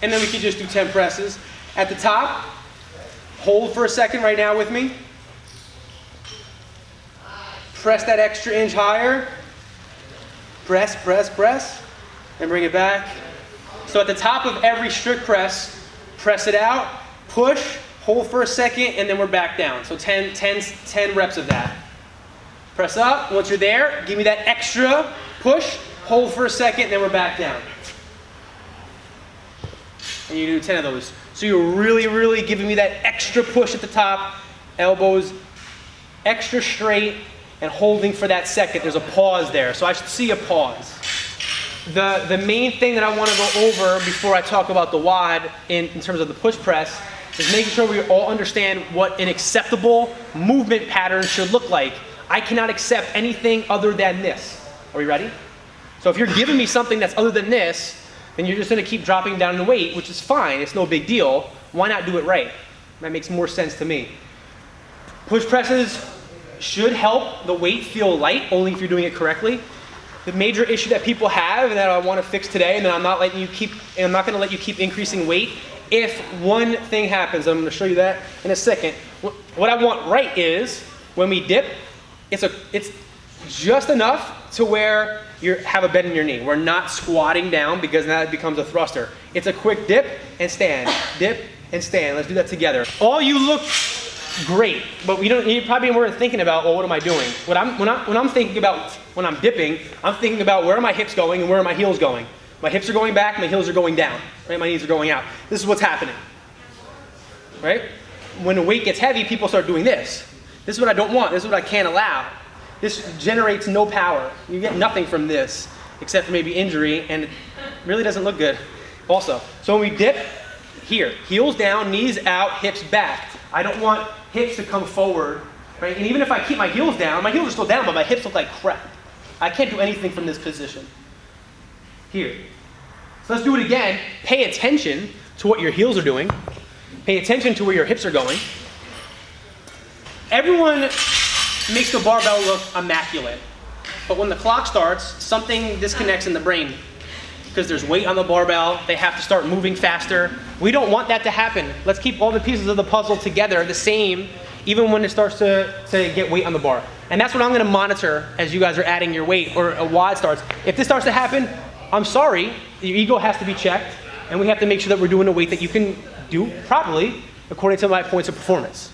and then we can just do 10 presses. At the top, hold for a second right now with me. Press that extra inch higher. Press, press, press, and bring it back. So at the top of every strict press, press it out, push, hold for a second, and then we're back down. So 10 reps of that. Press up. Once you're there, give me that extra push, hold for a second, then we're back down. And you do 10 of those. So you're really giving me that extra push at the top, elbows extra straight, and holding for that second. There's a pause there, so I should see a pause. The main thing that I want to go over before I talk about the WOD in terms of the push press is making sure we all understand what an acceptable movement pattern should look like. I cannot accept anything other than this. Are we ready? So if you're giving me something that's other than this, then you're just going to keep dropping down in weight, which is fine. It's no big deal. Why not do it right? That makes more sense to me. Push presses should help the weight feel light, only if you're doing it correctly. The major issue that people have, and that I want to fix today, and that I'm not going to let you keep increasing weight, if one thing happens. I'm going to show you that in a second. What I want right is, when we dip, it's just enough to where you have a bend in your knee. We're not squatting down because now it becomes a thruster. It's a quick dip and stand. Dip and stand. Let's do that together. All you look great, but you probably weren't thinking about, well, what am I doing? When I'm thinking about when I'm dipping, I'm thinking about where are my hips going and where are my heels going. My hips are going back, my heels are going down. Right? My knees are going out. This is what's happening. Right? When the weight gets heavy, people start doing this. This is what I don't want. This is what I can't allow. This generates no power. You get nothing from this except for maybe injury, and it really doesn't look good also. So when we dip, here, heels down, knees out, hips back. I don't want hips to come forward, right? And even if I keep my heels down, my heels are still down, but my hips look like crap. I can't do anything from this position. Here. So let's do it again. Pay attention to what your heels are doing. Pay attention to where your hips are going. Everyone makes the barbell look immaculate. But when the clock starts, something disconnects in the brain. Because there's weight on the barbell, they have to start moving faster. We don't want that to happen. Let's keep all the pieces of the puzzle together the same, even when it starts to get weight on the bar. And that's what I'm going to monitor as you guys are adding your weight or a WOD starts. If this starts to happen, I'm sorry, your ego has to be checked, and we have to make sure that we're doing a weight that you can do properly according to my points of performance.